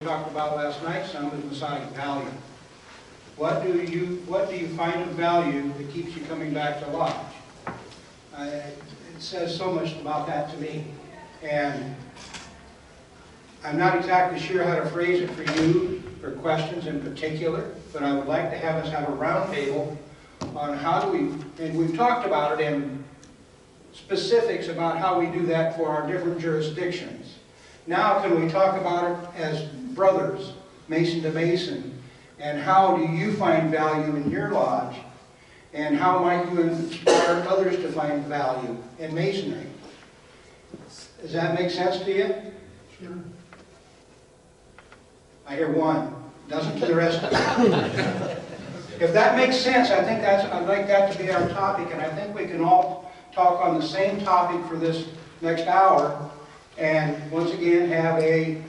We talked about last night, some is Masonic value. What do you find of value that keeps you coming back to lodge? It says so much about that to me, and I'm not exactly sure how to phrase it for you, for questions in particular, but I would like to have us have a round table on how do we, and we've talked about it in specifics about how we do that for our different jurisdictions. Now can we talk about it as brothers, Mason to Mason, and how do you find value in your lodge, and how might you inspire others to find value in Masonry? Does that make sense to you? Sure. I hear one. Doesn't to the rest of you. If that makes sense, I think I'd like that to be our topic, and I think we can all talk on the same topic for this next hour, and once again have a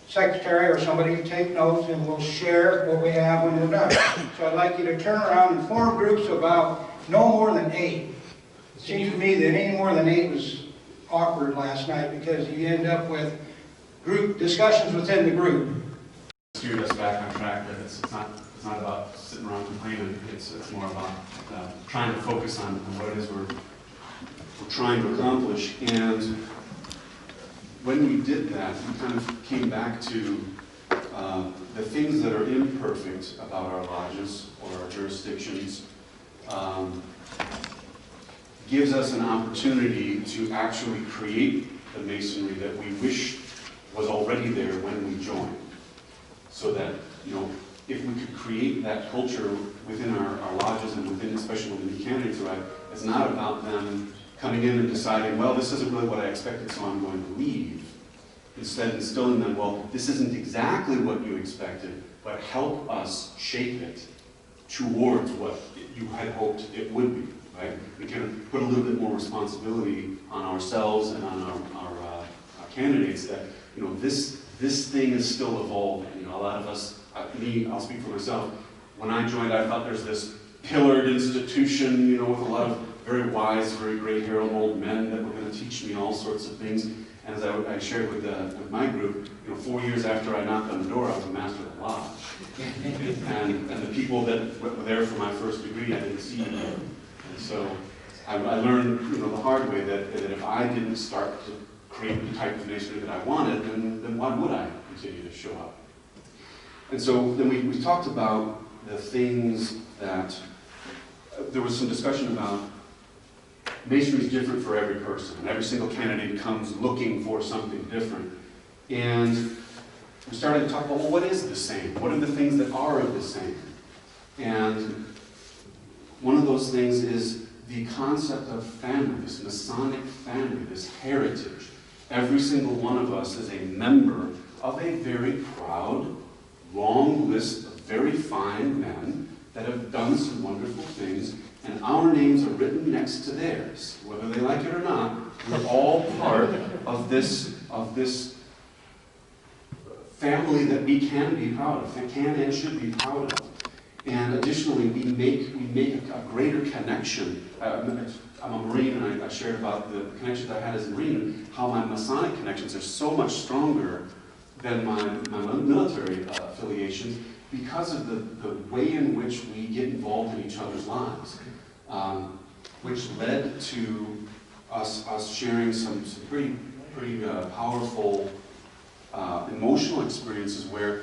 secretary or somebody to take notes, and we'll share what we have when we're done. So I'd like you to turn around and form groups of about no more than 8. It seems to me that any more than 8 was awkward last night because you end up with group discussions within the group. Steered us back on track that it's not about sitting around complaining. It's more about trying to focus on what it is we're trying to accomplish. And when we did that, we kind of came back to the things that are imperfect about our lodges or our jurisdictions. Gives us an opportunity to actually create the masonry that we wish was already there when we joined. So that, if we could create that culture within our lodges and within, especially within the candidates, right, it's not about them coming in and deciding, well, this isn't really what I expected, so I'm going to leave. Instead, instilling them, well, this isn't exactly what you expected, but help us shape it towards what you had hoped it would be, right? We can put a little bit more responsibility on ourselves and on our candidates that, this thing is still evolving. A lot of us, I'll speak for myself, when I joined, I thought there's this pillared institution, with a lot of very wise, very gray-haired old men that were going to teach me all sorts of things. And as I shared with my group, 4 years after I knocked on the door, I was a master of the lodge. and the people that were there for my first degree, I didn't see them. And so I learned, the hard way that if I didn't start to create the type of masonry that I wanted, then why would I continue to show up? And so then we talked about the things that, there was some discussion about masonry is different for every person, and every single candidate comes looking for something different. And we started to talk about, well, what is the same? What are the things that are the same? And one of those things is the concept of family, this Masonic family, this heritage. Every single one of us is a member of a very proud, long list of very fine men that have done some wonderful things, and our names are written next to theirs. Whether they like it or not, we're all part of this family that we can be proud of, that can and should be proud of. And additionally, we make a greater connection. I'm a Marine, and I shared about the connections I had as a Marine, how my Masonic connections are so much stronger than my military affiliations because of the way in which we get involved in each other's lives, which led to us sharing some pretty powerful emotional experiences where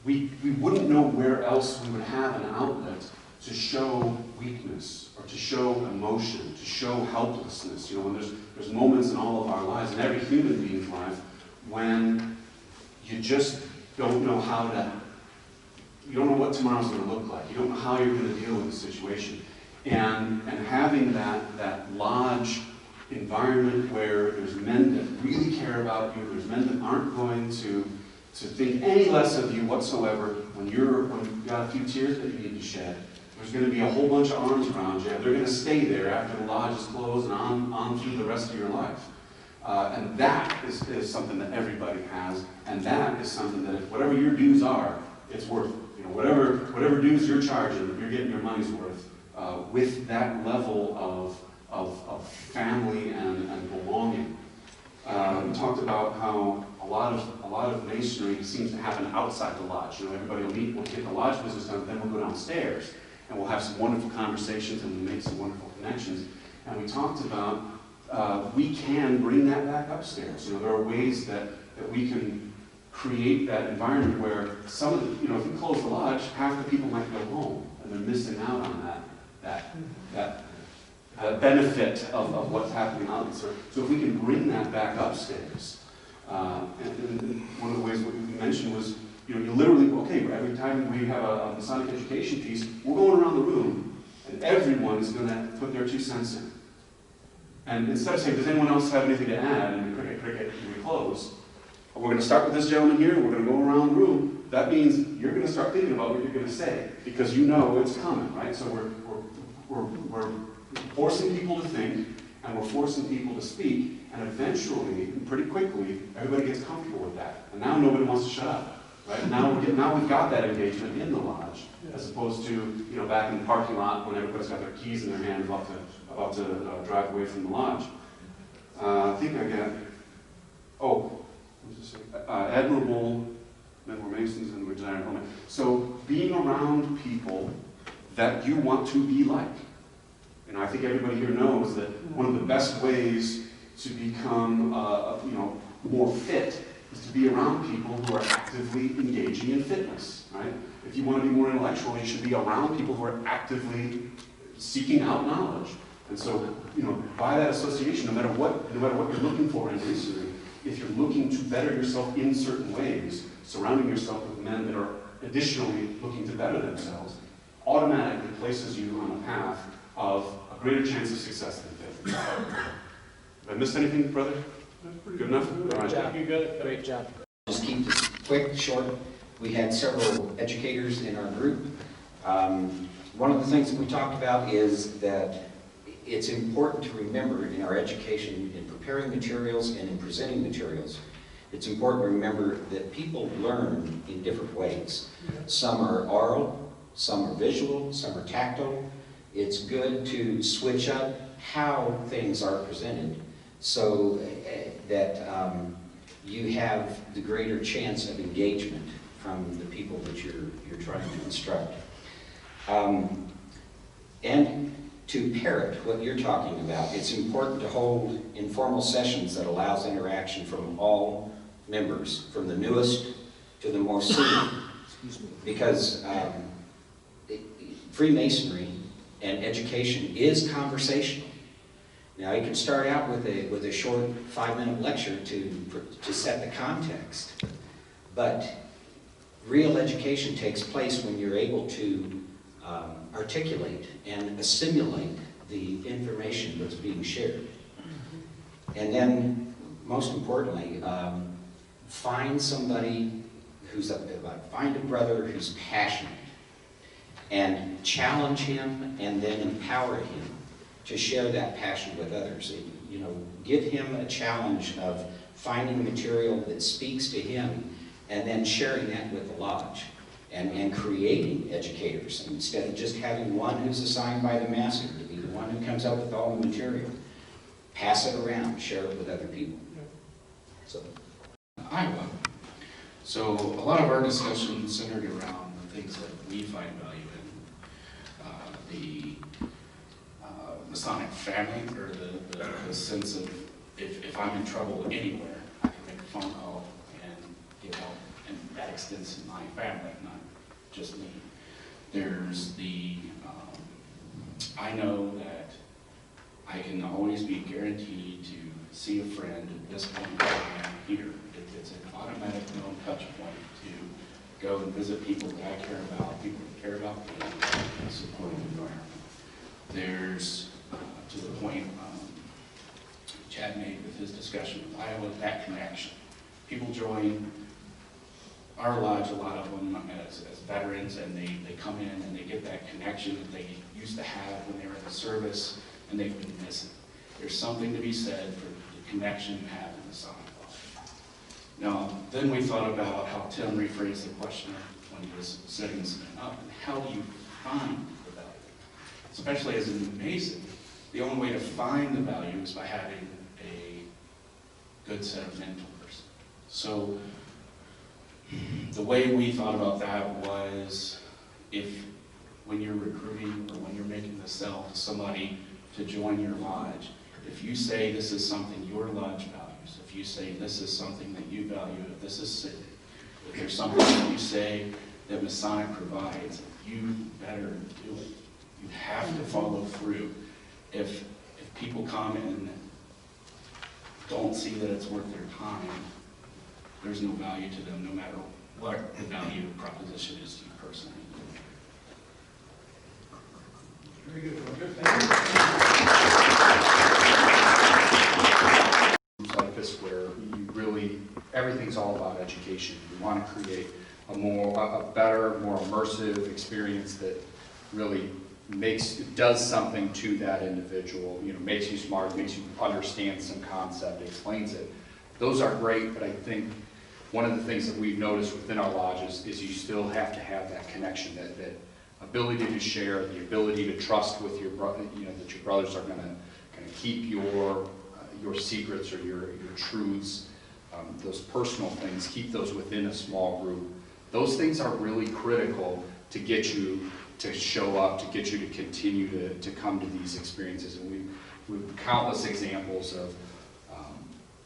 we wouldn't know where else we would have an outlet to show weakness or to show emotion, to show helplessness. When there's moments in all of our lives, in every human being's life, when you just don't know you don't know what tomorrow's going to look like. You don't know how you're going to deal with the situation. And having that lodge environment where there's men that really care about you, there's men that aren't going to think any less of you whatsoever when you've got a few tears that you need to shed. There's going to be a whole bunch of arms around you. They're going to stay there after the lodge is closed and on through the rest of your life. And that is something that everybody has, and that is something that if whatever your dues are, it's worth it. Whatever dues you're charging, you're getting your money's worth with that level of family and belonging. We talked about how a lot of masonry seems to happen outside the lodge. You know, everybody will meet, we'll get the lodge business done, then we'll go downstairs and we'll have some wonderful conversations and we'll make some wonderful connections. And we talked about we can bring that back upstairs. You know, there are ways that we can create that environment where some of the, you know, if we close the lodge, half the people might go home and they're missing out on that benefit of what's happening out. So if we can bring that back upstairs, and one of the ways what we mentioned was, you know, you literally, okay, every time we have a Masonic education piece, we're going around the room, and everyone is going to put their 2 cents in. And instead of saying, does anyone else have anything to add, and cricket, and we close, we're going to start with this gentleman here, and we're going to go around the room. That means you're going to start thinking about what you're going to say, because you know it's coming, right? So we're forcing people to think, and we're forcing people to speak, and eventually, pretty quickly, everybody gets comfortable with that. And now nobody wants to shut up, right? Now we've got that engagement in the lodge, as opposed to, you know, back in the parking lot when everybody's got their keys in their hand about to drive away from the lodge. I think I got, admirable men were Masons and we're designed home. So being around people that you want to be like. You know, I think everybody here knows that one of the best ways to become, you know, more fit is to be around people who are actively engaging in fitness, right? If you want to be more intellectual, you should be around people who are actively seeking out knowledge. And so, you know, by that association, no matter what you're looking for in masonry, if you're looking to better yourself in certain ways, surrounding yourself with men that are additionally looking to better themselves, automatically places you on a path of a greater chance of success than failure. Have I missed anything, brother? Good enough? All right. Job. You got it. Great job. Just keep this quick, short. We had several educators in our group. One of the things that we talked about is that it's important to remember in our education, in preparing materials and in presenting materials, it's important to remember that people learn in different ways. Some are oral, some are visual, some are tactile. It's good to switch up how things are presented so that you have the greater chance of engagement from the people that you're trying to instruct. And to parrot what you're talking about, it's important to hold informal sessions that allows interaction from all members, from the newest to the more senior. Because Freemasonry and education is conversational. Now, you can start out with a short 5-minute lecture to set the context, but real education takes place when you're able to articulate and assimilate the information that's being shared. And then, most importantly, find somebody find a brother who's passionate and challenge him and then empower him to share that passion with others. You know, give him a challenge of finding material that speaks to him and then sharing that with the lodge. And creating educators, instead of just having one who's assigned by the master to be the one who comes up with all the material. Pass it around, share it with other people. So, Iowa. So a lot of our discussion centered around the things that we find value in. The Masonic family, or the sense of if I'm in trouble anywhere, I can make a phone call and get help. And that extends to my family, not just me. There's the, I know that I can always be guaranteed to see a friend at this point where I am here. It's an automatic known touch point to go and visit people that I care about, people that care about me, and support the environment. There's, to the point Chad made with his discussion with Iowa, that connection. People join our lodge, a lot of them as veterans, and they come in and they get that connection that they used to have when they were in the service, and they've been missing. There's something to be said for the connection you have in the Masonic lodge. Now, then we thought about how Tim rephrased the question when he was setting this thing up, and how do you find the value? Especially as a new Mason, the only way to find the value is by having good set of mentors. So the way we thought about that was, if when you're recruiting or when you're making the sell to somebody to join your lodge, if you say this is something your lodge values, if you say this is something that you value, if there's something that you say that Masonic provides, you better do it. You have to follow through. If people come and don't see that it's worth their time, there's no value to them, no matter what the value proposition is to you personally. Very good, Roger. Thank you. Like this, where you really, everything's all about education. We want to create a better, more immersive experience that really does something to that individual, makes you smart, makes you understand some concept, explains it. Those are great, but I think one of the things that we've noticed within our lodges is you still have to have that connection, that ability to share, the ability to trust with your brother, that your brothers are going to keep your secrets or your truths, those personal things, keep those within a small group. Those things are really critical to get you to show up, to get you to continue to come to these experiences. And we've countless examples of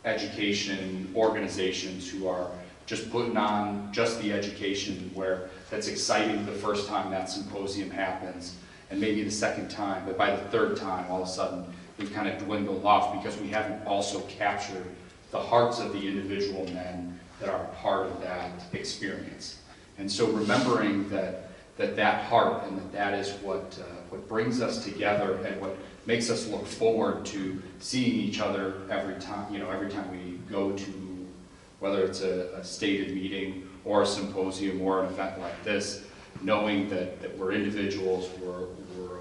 education organizations who are just putting on just the education, where that's exciting the first time that symposium happens, and maybe the second time, but by the third time, all of a sudden, we've kind of dwindled off because we haven't also captured the hearts of the individual men that are part of that experience. And so remembering that heart, and that is what brings us together, and what makes us look forward to seeing each other every time we go to, whether it's a stated meeting or a symposium or an event like this, knowing that we're individuals, we're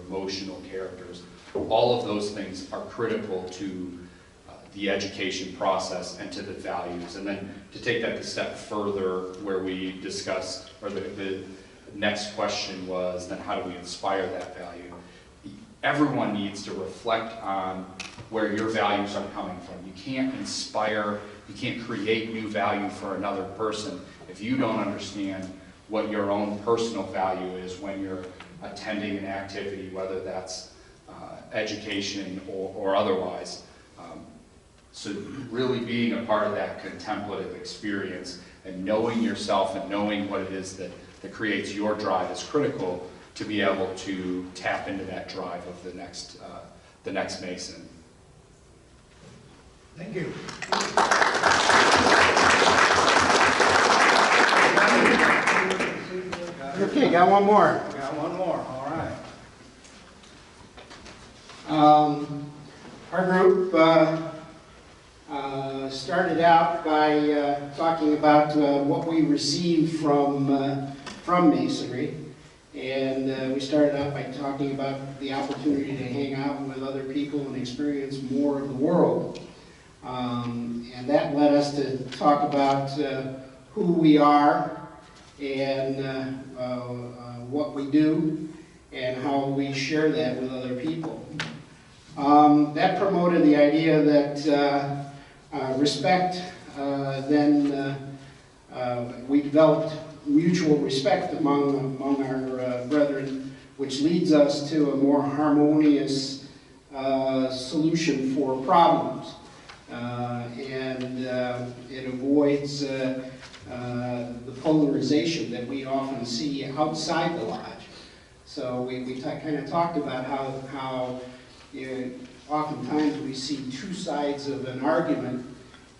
emotional characters. All of those things are critical to the education process and to the values. And then to take that a step further, where we discussed, or the next question was, then how do we inspire that value? Everyone needs to reflect on where your values are coming from. You can't inspire, you can't create new value for another person if you don't understand what your own personal value is when you're attending an activity, whether that's education or otherwise. So really being a part of that contemplative experience and knowing yourself and knowing what it is that creates your drive is critical to be able to tap into that drive of the next Mason. Thank you. Okay, got one more. Got one more, all right. Our group started out by talking about what we received from Masonry, and we started out by talking about the opportunity to hang out with other people and experience more of the world. And that led us to talk about who we are and what we do and how we share that with other people. That promoted the idea that respect, then we developed mutual respect among our brethren, which leads us to a more harmonious solution for problems. And it avoids the polarization that we often see outside the lodge. So we kind of talked about how oftentimes we see two sides of an argument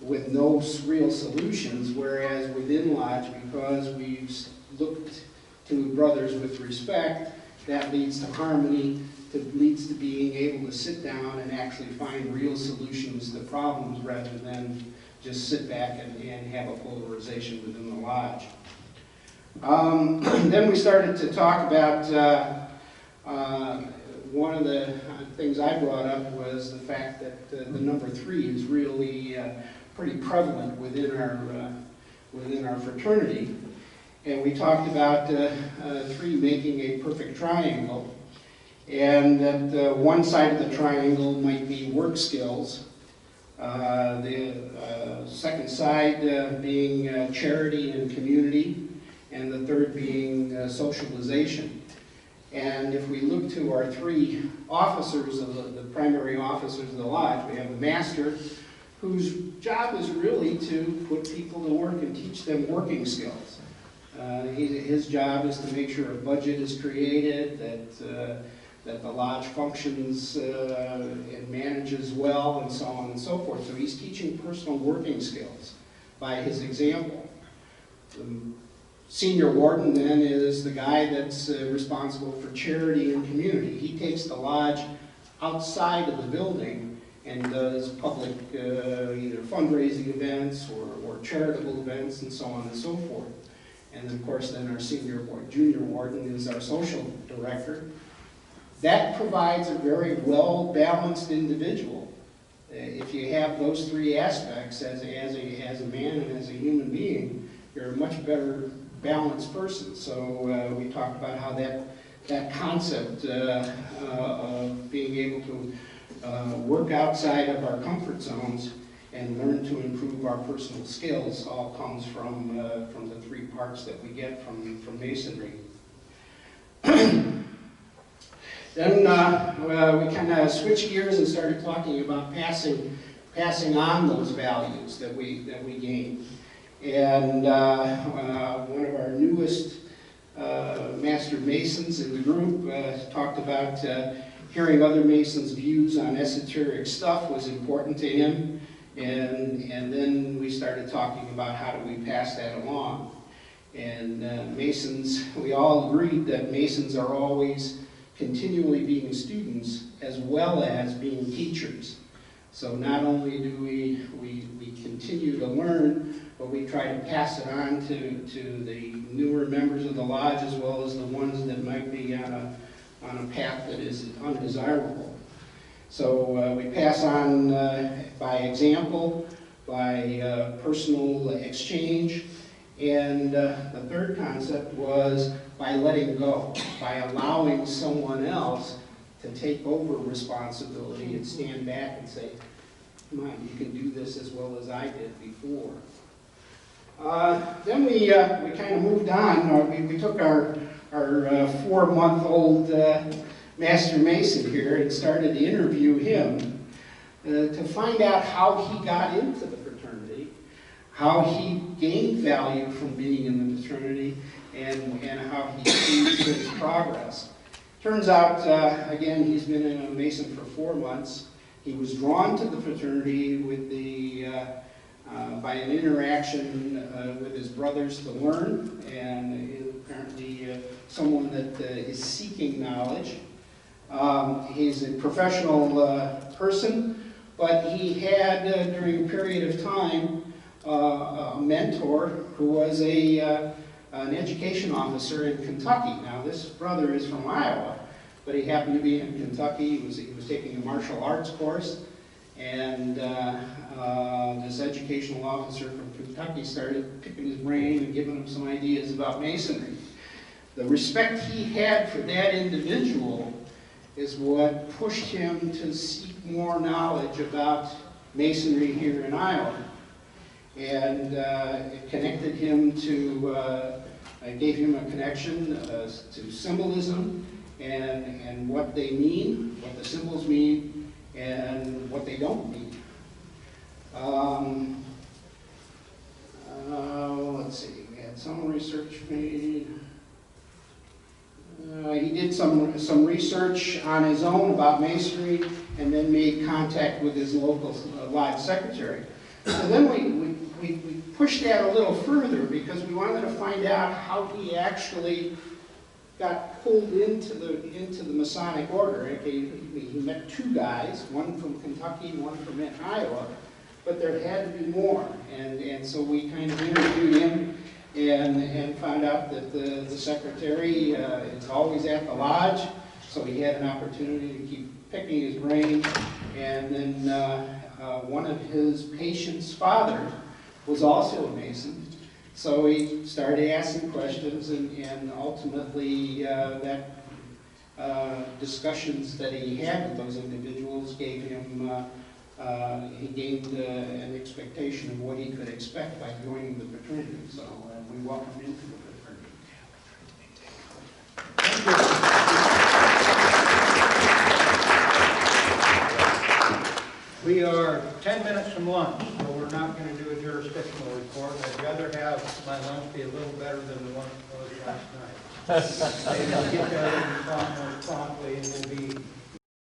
with no real solutions, whereas within lodge, because we've looked to brothers with respect, that leads to harmony, leads to being able to sit down and actually find real solutions to problems rather than just sit back and have a polarization within the lodge. Then we started to talk about one of the things I brought up was the fact that the number 3 is really pretty prevalent within our fraternity, and we talked about 3 making a perfect triangle, and that one side of the triangle might be work skills, The second side being charity and community, and the third being socialization. And if we look to our three officers, the primary officers of the lodge, we have the master, whose job is really to put people to work and teach them working skills. His job is to make sure a budget is created, that the lodge functions and manages well, and so on and so forth. So he's teaching personal working skills by his example. The senior warden then is the guy that's responsible for charity and community. He takes the lodge outside of the building and does public either fundraising events or charitable events and so on and so forth. And of course then our junior warden is our social director. That provides a very well-balanced individual. If you have those three aspects as a man and as a human being, you're a much better balanced person. So we talked about how that concept of being able to work outside of our comfort zones and learn to improve our personal skills all comes from the three parts that we get from Masonry. Then we kind of switched gears and started talking about passing on those values that we gain. And one of our newest Master Masons in the group talked about hearing other Masons' views on esoteric stuff was important to him. And then we started talking about how do we pass that along. And Masons, we all agreed that Masons are always continually being students as well as being teachers. So not only do we continue to learn, but we try to pass it on to the newer members of the lodge as well as the ones that might be on a path that is undesirable. So we pass on by example, by personal exchange, and the third concept was by letting go, by allowing someone else to take over responsibility and stand back and say, come on, you can do this as well as I did before. Then we kind of moved on. We took our 4-month-old Master Mason here and started to interview him to find out how he got into the fraternity, how he gained value from being in the fraternity, and how he achieved his progress. Turns out, again, he's been a Mason for 4 months. He was drawn to the fraternity with by an interaction with his brothers to learn, and is apparently someone that is seeking knowledge. He's a professional person, but he had, during a period of time, a mentor who was an education officer in Kentucky. Now, this brother is from Iowa, but he happened to be in Kentucky. He was taking a martial arts course, and this educational officer from Kentucky started picking his brain and giving him some ideas about Masonry. The respect he had for that individual is what pushed him to seek more knowledge about Masonry here in Iowa. And it connected him to, gave him a connection to symbolism and what they mean, what the symbols mean, and what they don't mean. Let's see, we had some research made. He did some research on his own about Masonry and then made contact with his local lodge secretary. So then we pushed that a little further because we wanted to find out how he actually got pulled into the Masonic order. Okay, he met 2 guys, one from Kentucky, one from Iowa, but there had to be more. And so we kind of interviewed him and found out that the secretary is always at the lodge, so he had an opportunity to keep picking his brain. And then one of his patients' father was also a Mason. So he started asking questions, and ultimately that discussions that he had with those individuals gave him he gained an expectation of what he could expect by joining the fraternity. So we welcome him to the fraternity. We are 10 minutes from lunch, so we're not going to do a jurisdictional report. I'd rather have my lunch be a little better than the one that was last night. Maybe I'll get there promptly and we'll be